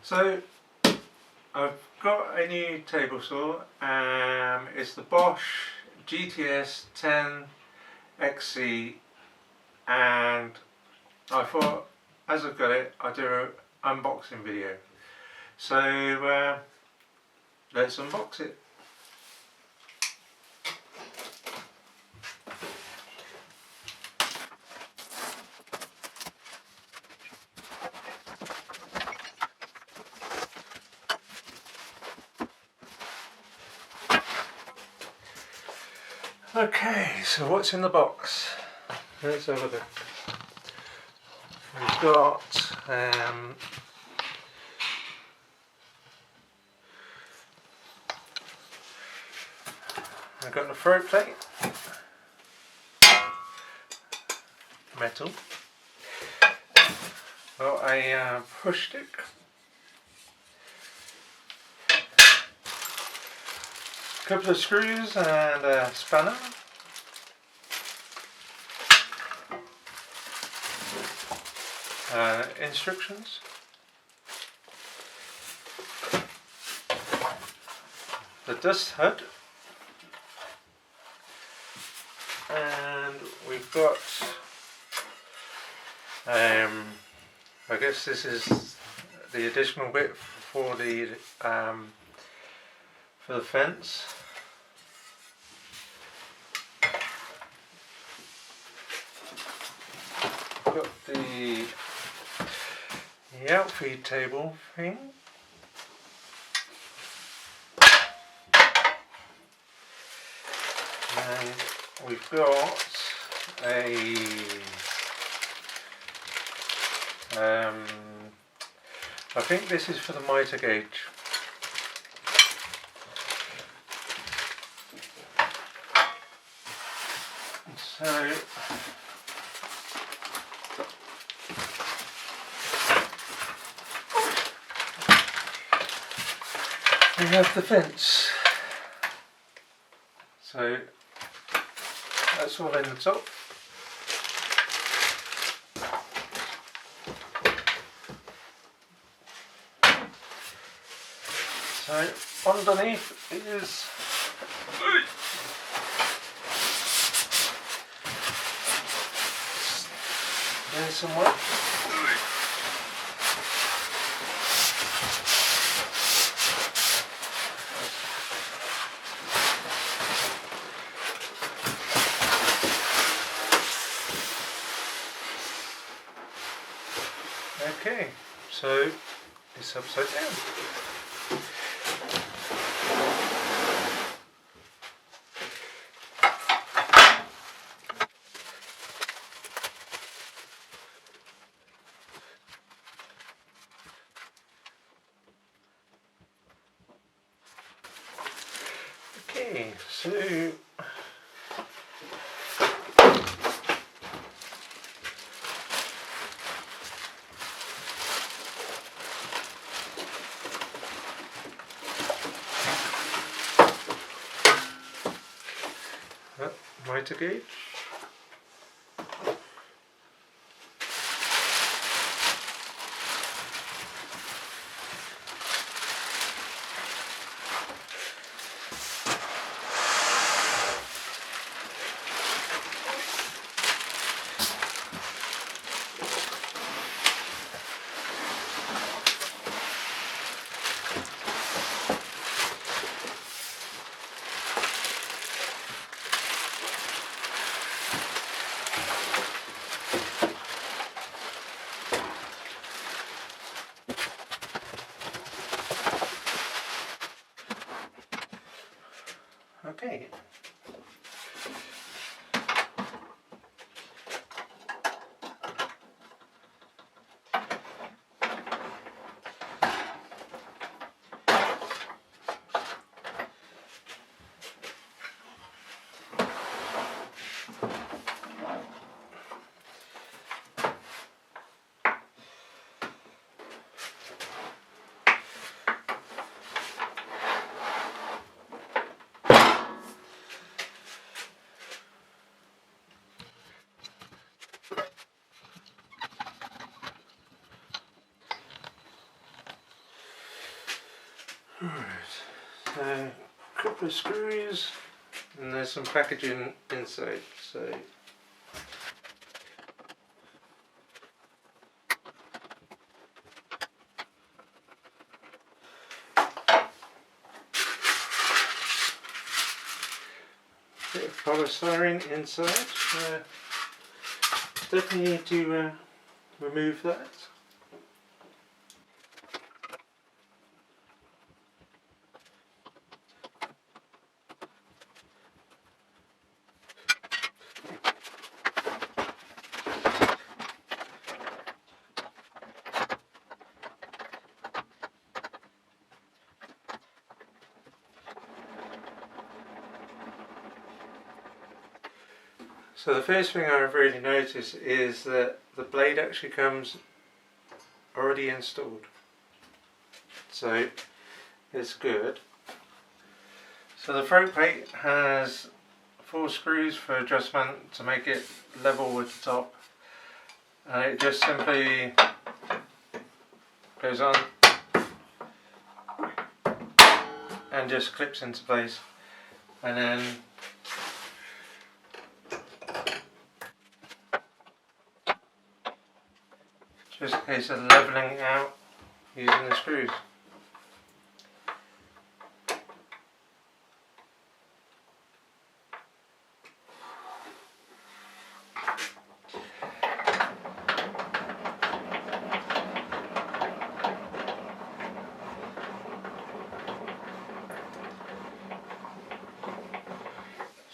So I've got a new table saw. It's the Bosch GTS10XC, and I thought as I've got it I'll do an unboxing video. So let's unbox it. Okay, so what's in the box? Let's have a look. We've got I've got the throat plate, metal, got a push stick, a couple of screws and a spanner, instructions, the dust hood, and we've got I guess this is the additional bit for the fence. Got the outfeed table thing. And we've got a I think this is for the mitre gauge. So we have the fence. So that's all in the top. So underneath is there's some work. Okay, so it's upside down. Okay, so mitre gauge. Okay. Alright, so a couple of screws, and there's some packaging inside. So bit of polystyrene inside. Definitely need to remove that. So the first thing I've really noticed is that the blade actually comes already installed, so it's good. So the throat plate has 4 screws for adjustment to make it level with the top, and it just simply goes on and just clips into place, and then just a case of levelling out using the screws.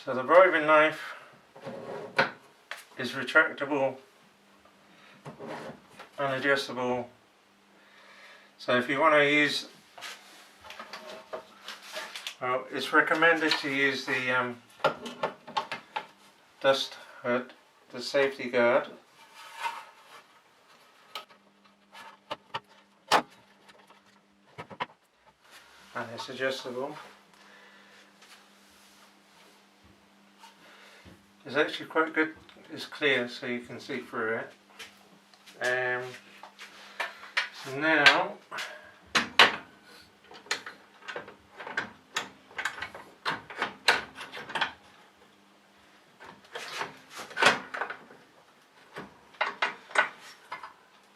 So the riving knife is retractable and adjustable, so if you want to use, well, it's recommended to use the dust hood, the safety guard, and it's adjustable. It's actually quite good, it's clear so you can see through it. So now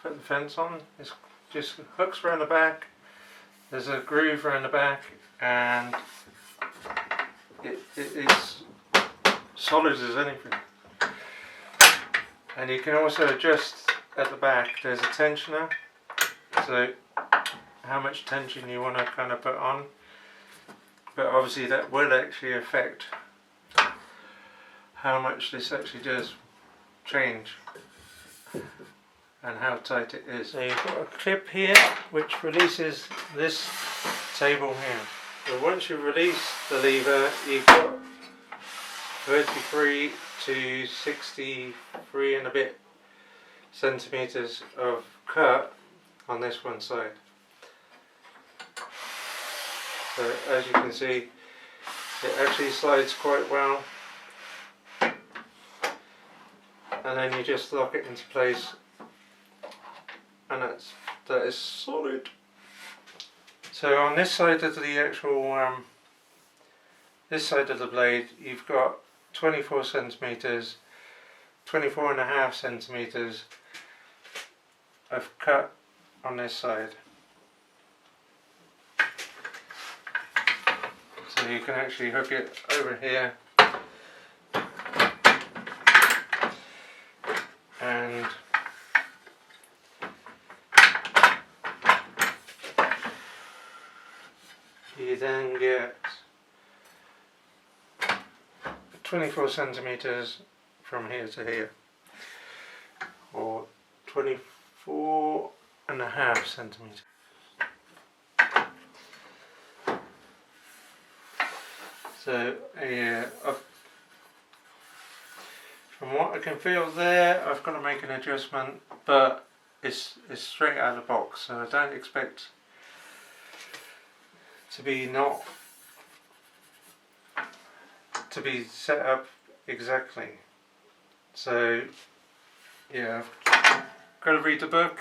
put the fence on. It just hooks around the back. There's a groove around the back, and it's solid as anything. And you can also adjust at the back. There's a tensioner, so how much tension you want to kind of put on, but obviously that will actually affect how much this actually does change and how tight it is. So you've got a clip here which releases this table here. So once you release the lever, you've got 33 to 63 and a bit centimeters of cut on this one side. So as you can see, it actually slides quite well, and then you just lock it into place, and that is solid. So on this side of the actual this side of the blade, you've got 24 centimeters, 24.5 centimeters of cut on this side. So you can actually hook it over here and you then get 24 centimeters from here to here, or 24.5 centimeters. So from what I can feel there, I've got to make an adjustment, but it's straight out of the box, so I don't expect to be set up exactly. So yeah, I've got to read the book,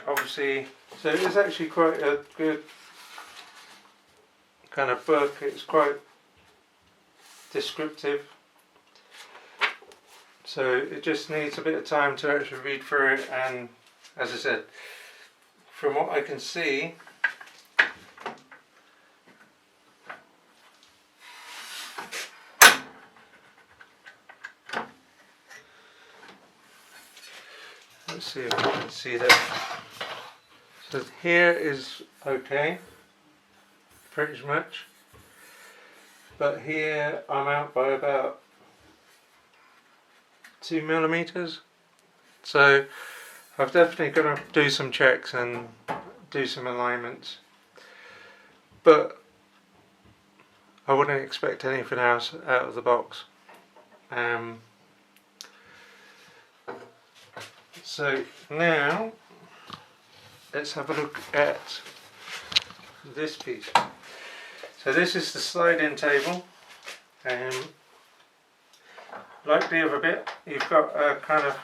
obviously. So it's actually quite a good kind of book. It's quite descriptive, so it just needs a bit of time to actually read through it, and as I said, from what I can see, let's see if I can see that. So here is okay, pretty much, but here I'm out by about 2mm, so I've definitely got to do some checks and do some alignments, but I wouldn't expect anything else out of the box. So now let's have a look at this piece. So this is the slide-in table. Like the other bit, you've got a kind of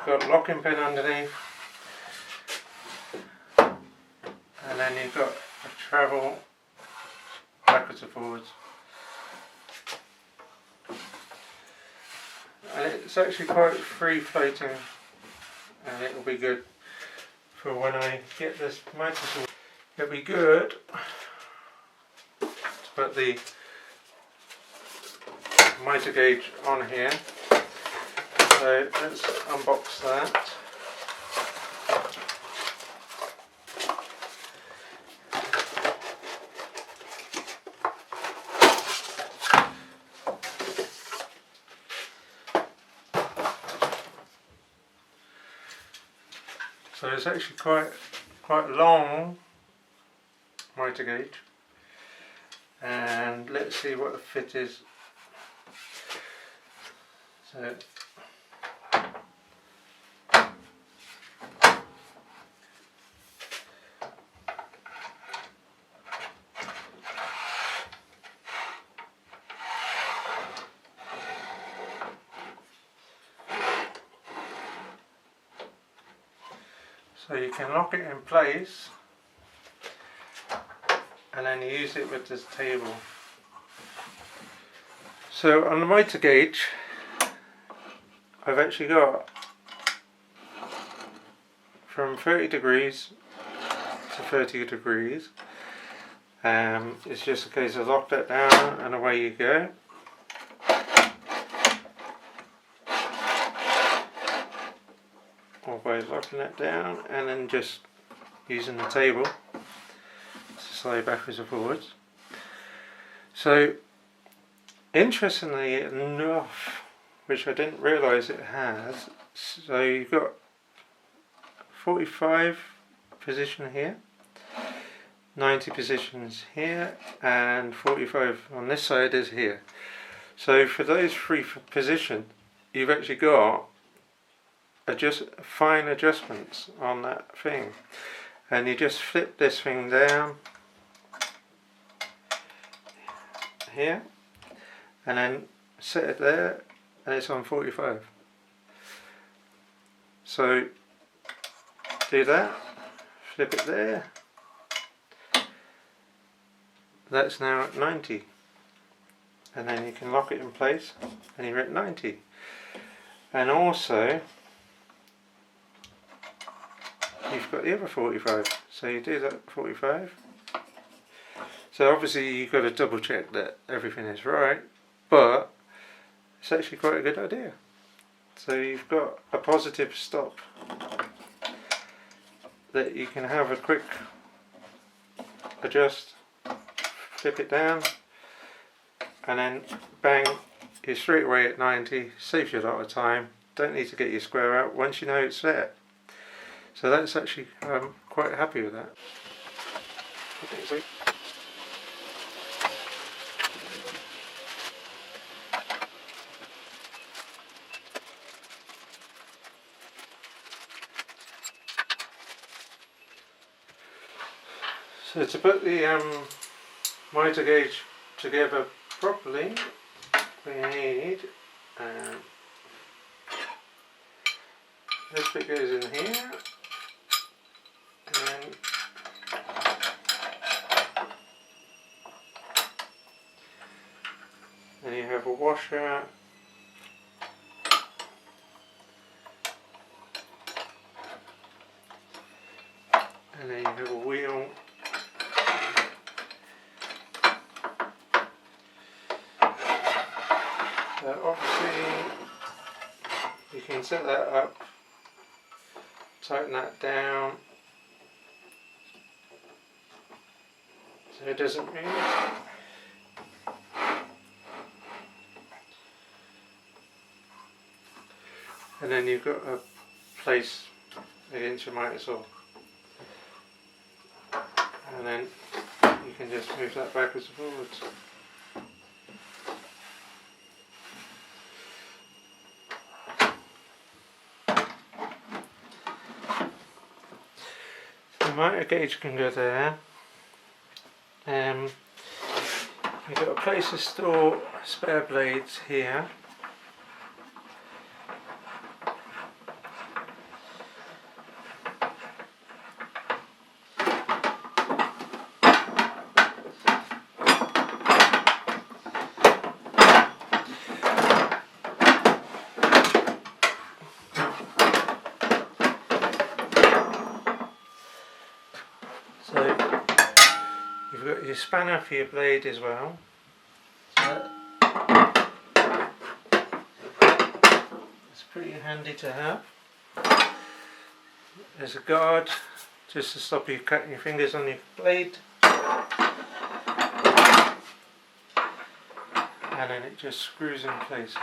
got locking pin underneath, and then you've got a travel backwards and forwards. And it's actually quite free floating, and it will be good for when I get this motor tool. It'll be good to put the motor gauge on here. So let's unbox that. So it's actually quite long motor gauge, and let's see what the fit is. So you can lock it in place and then use it with this table. So on the motor gauge, I've actually got from 30 degrees to 30 degrees. It's just a case of lock that down and away you go. Or by locking that down and then just using the table to slide backwards and forwards. So interestingly enough, which I didn't realise it has, so you've got 45 position here, 90 positions here, and 45 on this side is here. So for those three positions, you've actually got fine adjustments on that thing, and you just flip this thing down here and then set it there, and it's on 45. So do that, flip it there, that's now at 90, and then you can lock it in place and you're at 90. And also you've got the other 45, so you do that 45. So obviously you've got to double check that everything is right, but it's actually quite a good idea. So you've got a positive stop that you can have a quick adjust, flip it down, and then bang, you're straight away at 90, saves you a lot of time, don't need to get your square out once you know it's set. So that's actually, I'm quite happy with that. So to put the motor gauge together properly, we need this bit goes in here, and then you have a washer, and then you have a wheel. Obviously you can set that up, tighten that down so it doesn't move. And then you've got a place against your motor saw. And then you can just move that backwards and forwards. The motor gauge can go there. You've got a place to store spare blades here. So you've got your spanner for your blade as well. It's pretty handy to have. There's a guard just to stop you cutting your fingers on your blade. And then it just screws in place.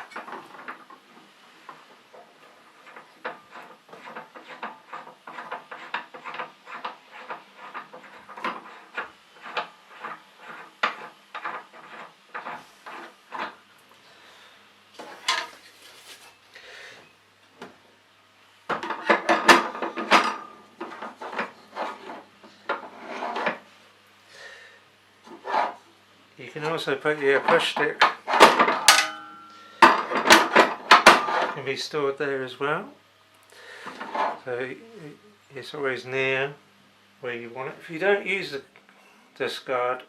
You can also put your push stick, can be stored there as well, so it's always near where you want it. If you don't use this guard,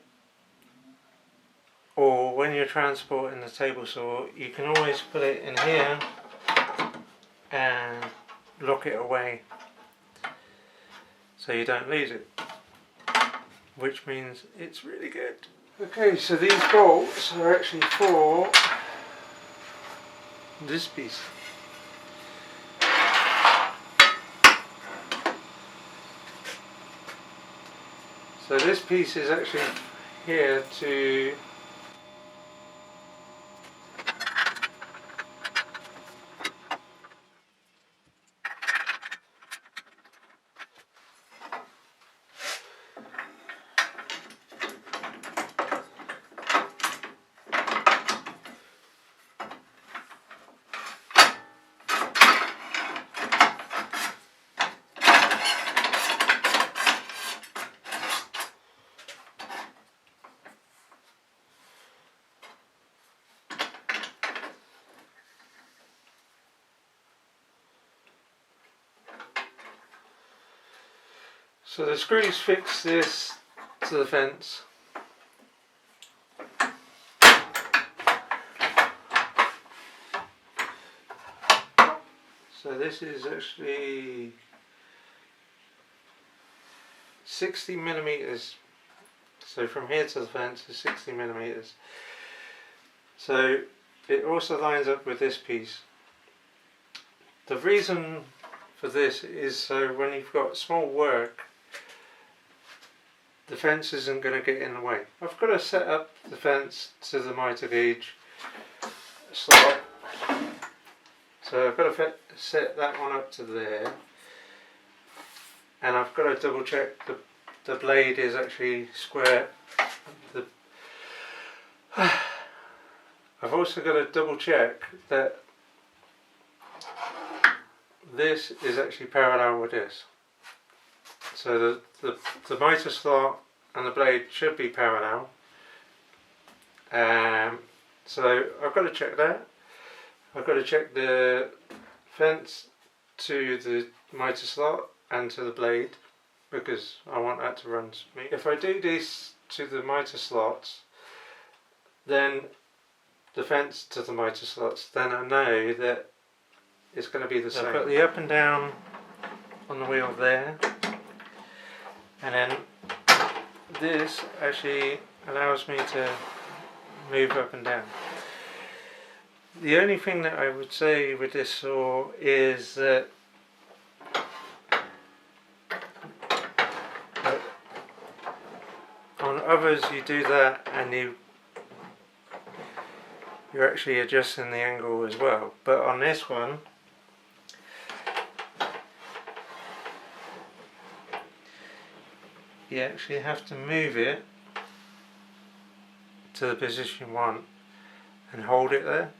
or when you're transporting the table saw, you can always put it in here and lock it away so you don't lose it, which means it's really good. Okay, so these bolts are actually for this piece. So this piece is actually here to so the screws fix this to the fence. So this is actually 60 millimeters. So from here to the fence is 60 millimeters. So it also lines up with this piece. The reason for this is so when you've got small work, the fence isn't going to get in the way. I've got to set up the fence to the mitre gauge slot, so I've got to set that one up to there, and I've got to double check the blade is actually square. I've also got to double check that this is actually parallel with this. So the mitre slot and the blade should be parallel. So I've got to check that. I've got to check the fence to the motor slot and to the blade, because I want that to run smooth. If I do this to the motor slots, then the fence to the motor slots, then I know that it's going to be the same. I've got the up and down on the wheel there, and then this actually allows me to move up and down. The only thing that I would say with this saw is that on others you do that and you're actually adjusting the angle as well, but on this one you actually have to move it to the position you want and hold it there.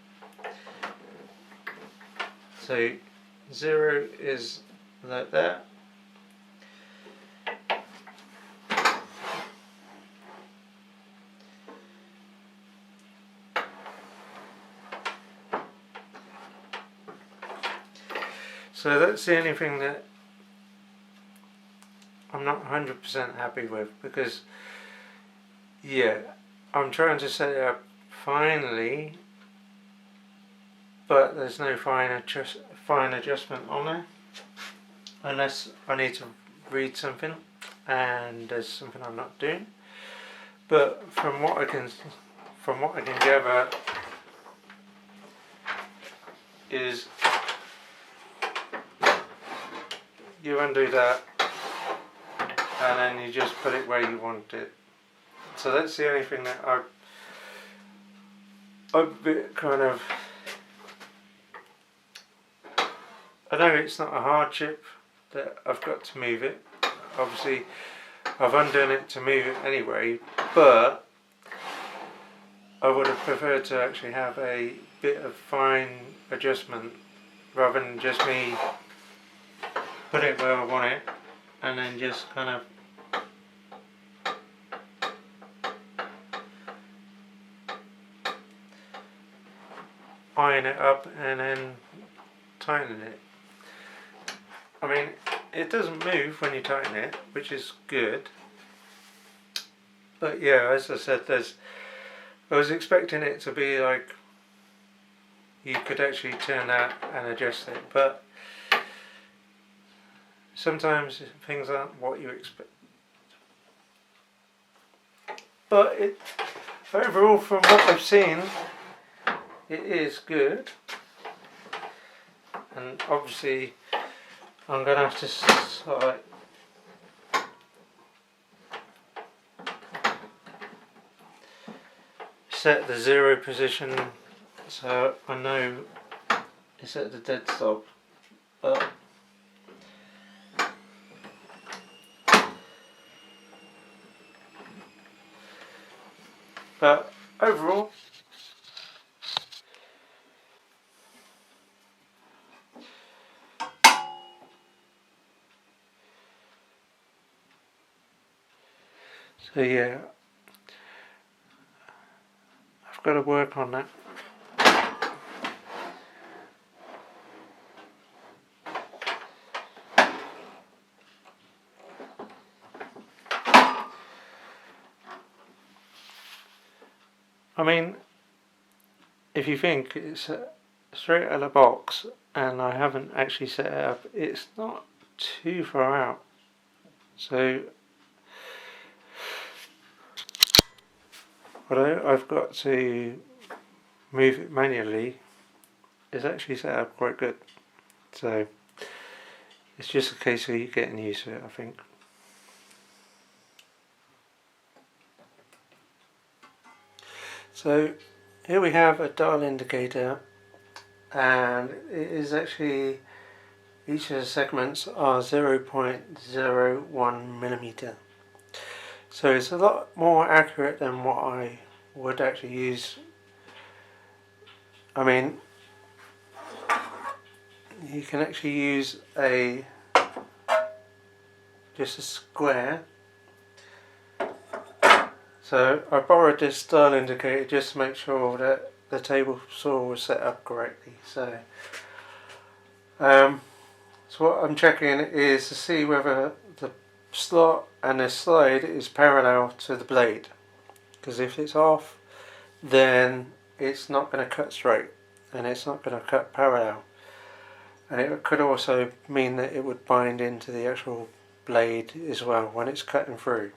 So 0 is like that. So that's the only thing that I'm not 100% happy with, because yeah, I'm trying to set it up finely, but there's no fine adjustment on there, unless I need to read something and there's something I'm not doing. But from what I can gather is you undo that and then you just put it where you want it. So that's the only thing that I'm a bit kind of, I know it's not a hardship that I've got to move it. Obviously I've undone it to move it anyway, but I would have preferred to actually have a bit of fine adjustment rather than just me put it where I want it and then just kind of iron it up and then tighten it. I mean, it doesn't move when you tighten it, which is good. But yeah, as I said, I was expecting it to be like you could actually turn that and adjust it, but sometimes things aren't what you expect. But overall, from what I've seen, it is good. And obviously I'm going to have to sort of set the 0 position so I know it's at the dead stop. But overall, so yeah, I've got to work on that. I mean, if you think it's straight out of the box and I haven't actually set it up, it's not too far out. So although I've got to move it manually, it's actually set up quite good. So it's just a case of you getting used to it, I think. So here we have a dial indicator, and it is actually, each of the segments are 0.01 millimeter. So it's a lot more accurate than what I would actually use. I mean, you can actually use just a square. So I borrowed this dial indicator just to make sure that the table saw was set up correctly. So So what I'm checking is to see whether the slot and the slide is parallel to the blade, because if it's off, then it's not going to cut straight and it's not going to cut parallel, and it could also mean that it would bind into the actual blade as well when it's cutting through.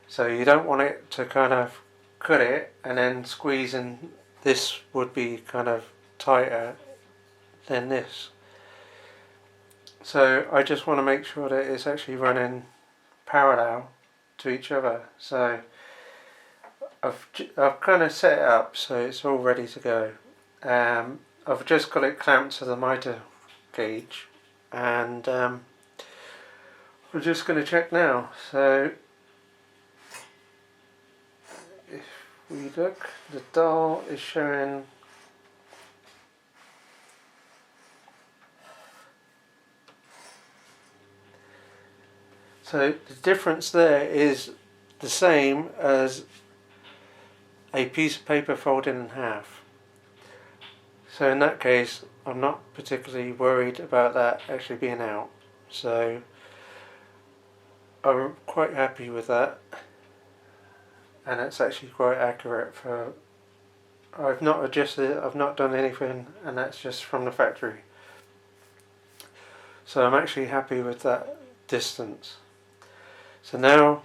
So you don't want it to kind of cut it and then squeeze, and this would be kind of tighter than this. So I just want to make sure that it's actually running parallel to each other. So I've kind of set it up so it's all ready to go. I've just got it clamped to the mitre gauge, and we're just going to check now. So if we look, the dial is showing so the difference there is the same as a piece of paper folded in half. So in that case, I'm not particularly worried about that actually being out. So I'm quite happy with that, and it's actually quite accurate for. I've not adjusted it, I've not done anything, and that's just from the factory. So I'm actually happy with that distance. So now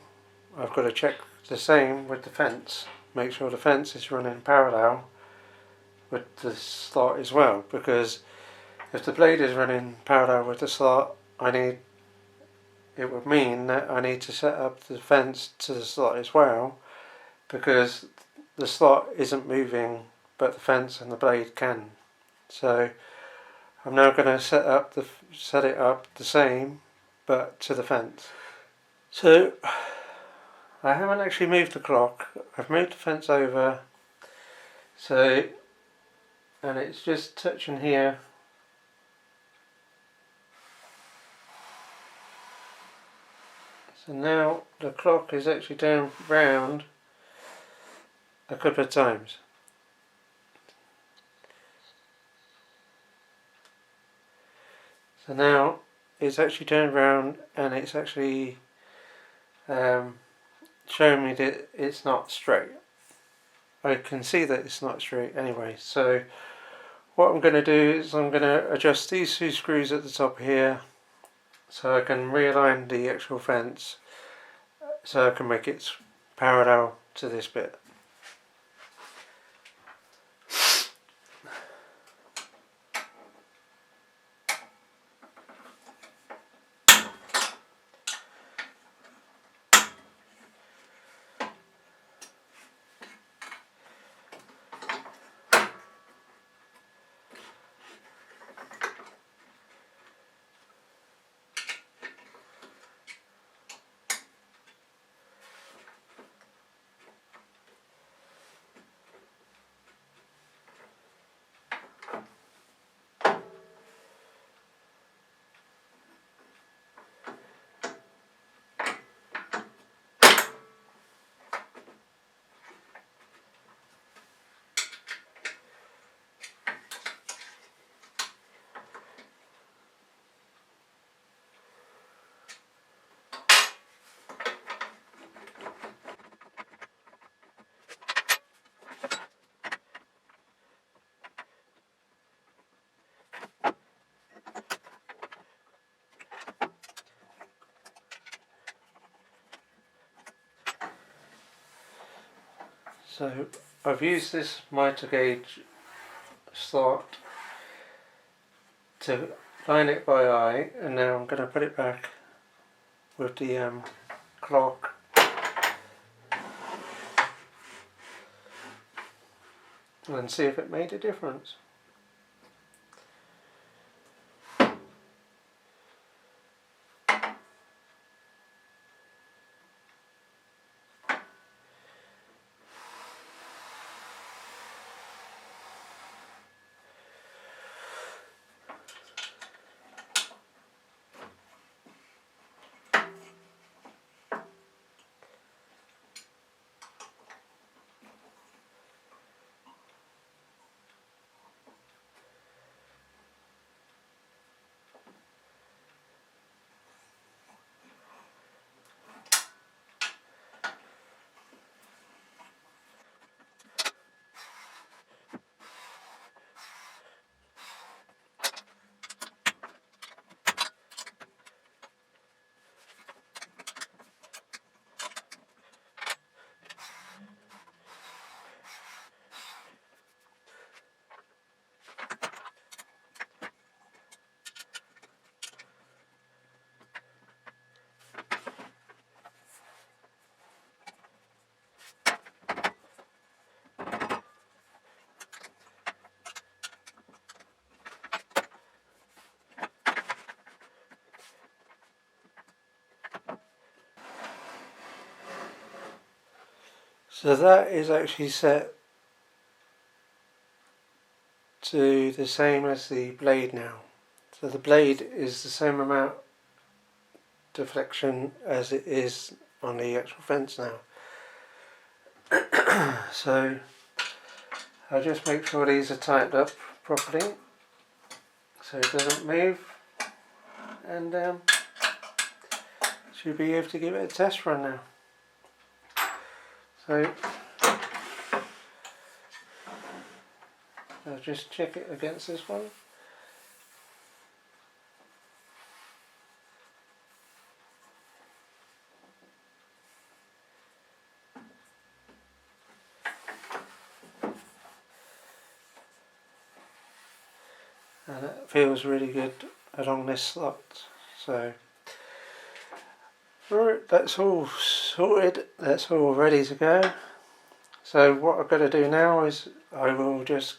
I've got to check the same with the fence. Make sure the fence is running parallel with the slot as well, because if the blade is running parallel with the slot, it would mean that I need to set up the fence to the slot as well, because the slot isn't moving but the fence and the blade can. So I'm now going to set it up the same but to the fence. So I haven't actually moved the clock, I've moved the fence over, and it's just touching here. So now the clock is actually down round a couple of times. So now it's actually turned round and it's actually showing me that it's not straight. I can see that it's not straight anyway. So what I'm going to do is I'm going to adjust these two screws at the top here so I can realign the actual fence so I can make it parallel to this bit. So I've used this mitre gauge slot to line it by eye, and now I'm going to put it back with the clock and see if it made a difference. So that is actually set to the same as the blade now. So the blade is the same amount deflection as it is on the actual fence now. So I'll just make sure these are tightened up properly so it doesn't move, and should be able to give it a test run now. So I'll just check it against this one. And it feels really good along this slot. So that's all sorted, that's all ready to go. So what I've got to do now is I will just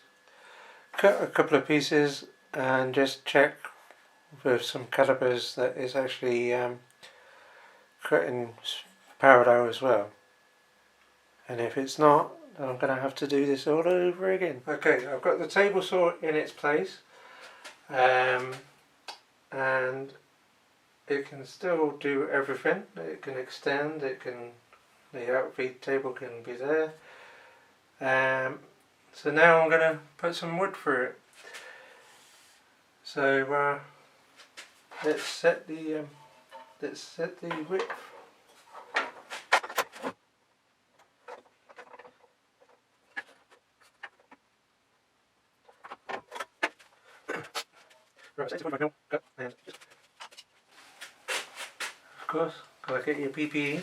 cut a couple of pieces and just check with some calipers that it's actually cutting parallel as well. And if it's not, then I'm going to have to do this all over again. Okay, I've got the table saw in its place. And it can still do everything. It can extend, the outfeed table can be there. So now I'm going to put some wood through it. So let's set the width. Right, and of course, gotta get your PPE.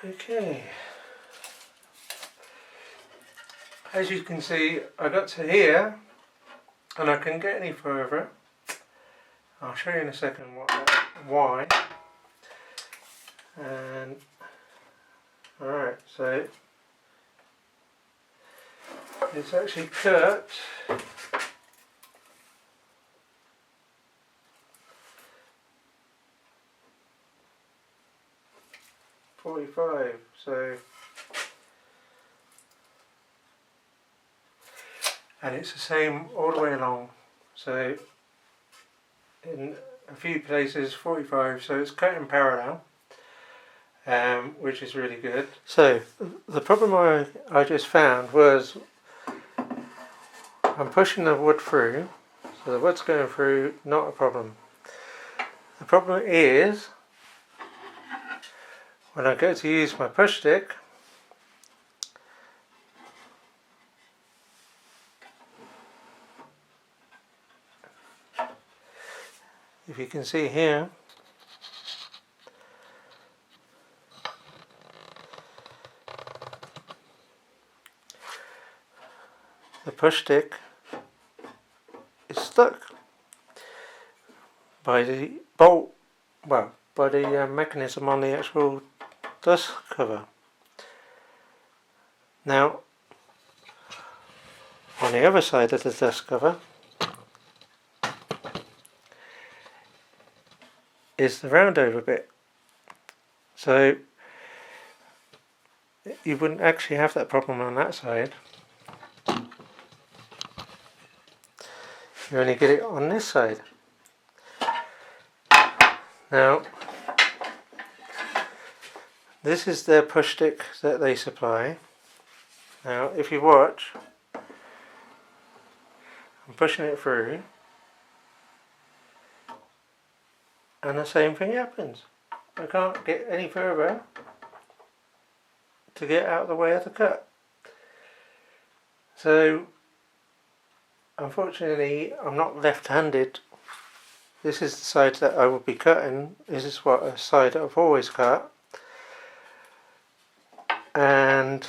Okay, as you can see, I got to here and I couldn't get any further. I'll show you in a second why. And alright, so it's actually cut .45, so, and it's the same all the way along, so in a few places 45, so it's cut in parallel, which is really good. So the problem I just found was I'm pushing the wood through, so the wood's going through, not a problem. The problem is when I go to use my push stick, if you can see here, the push stick is stuck by the bolt, well, by the mechanism on the actual dust cover. Now, on the other side of the dust cover is the round over bit, so you wouldn't actually have that problem on that side. You only get it on this side. Now, this is their push stick that they supply. Now, if you watch, I'm pushing it through, and the same thing happens. I can't get any further to get out of the way of the cut. So, unfortunately, I'm not left-handed this is the side that I will be cutting. This is what a side I've always cut, and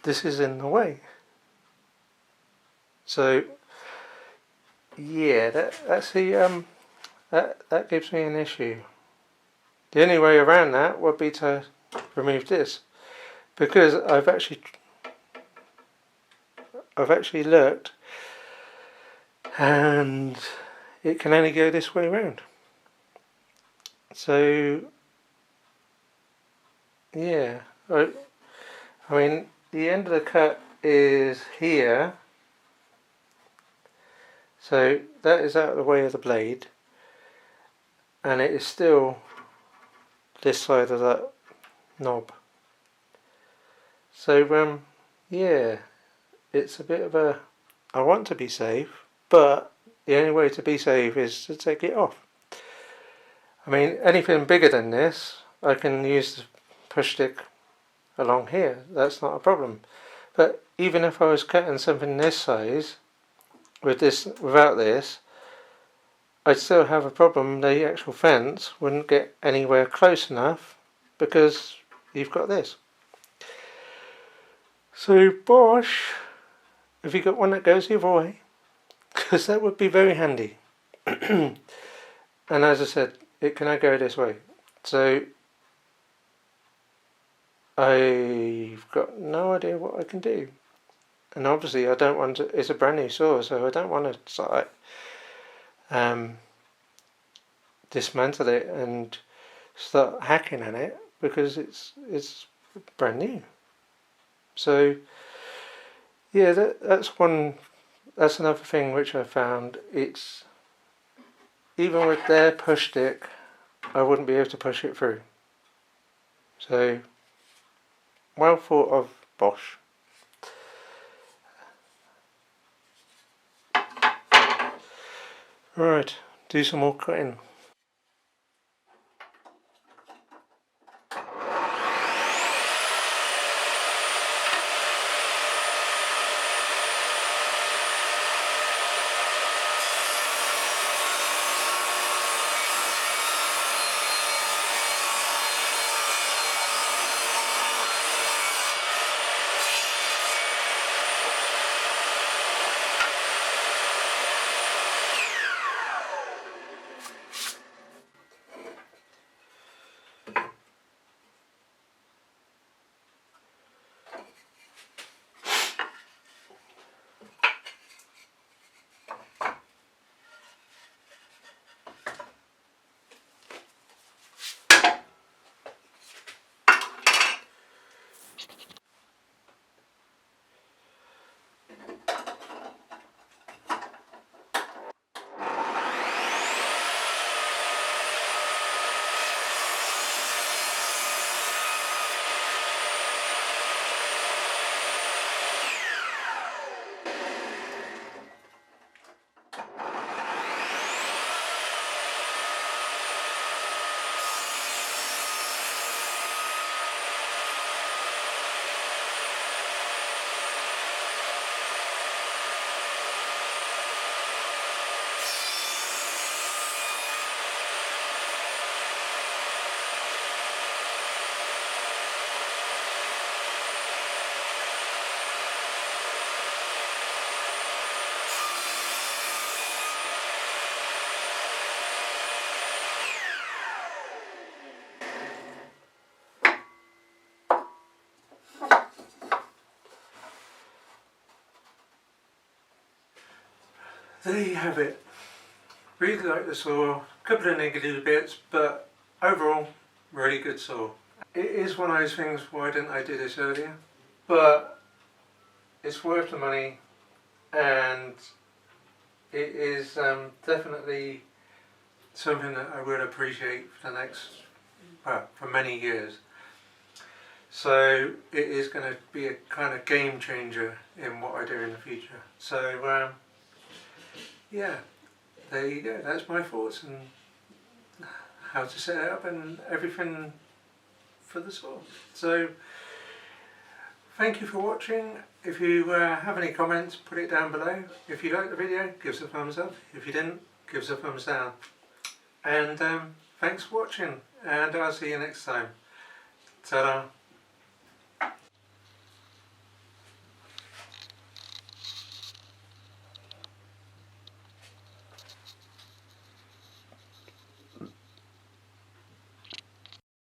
this is in the way. So yeah, that's the that gives me an issue. The only way around that would be to remove this, because I've actually looked, and it can only go this way around. So yeah, I mean the end of the cut is here, so that is out of the way of the blade, and it is still this side of that knob. So yeah, it's a bit of a, I want to be safe, but the only way to be safe is to take it off. I mean, anything bigger than this, I can use the push stick along here, that's not a problem. But even if I was cutting something this size with this, without this, I'd still have a problem. The actual fence wouldn't get anywhere close enough because you've got this. So Bosch, if you got one that goes the other way, because that would be very handy. And as I said, it can go this way. So I've got no idea what I can do. And obviously I don't want to, it's a brand new saw, so I don't want to start dismantle it and start hacking at it, because it's brand new. So yeah, that's another thing which I found. It's, even with their push stick, I wouldn't be able to push it through. So well thought of, Bosch. Right, do some more cutting. There you have it. Really like the saw, a couple of negative bits, but overall, really good saw. It is one of those things, why didn't I do this earlier? But it's worth the money, and it is definitely something that I would appreciate for the next, well, for many years. So it is going to be a kind of game changer in what I do in the future. So yeah, there you go. That's my thoughts on how to set it up and everything for the saw. So thank you for watching. If you have any comments, put it down below. If you liked the video, give us a thumbs up. If you didn't, give us a thumbs down. And thanks for watching, and I'll see you next time. Ta-da!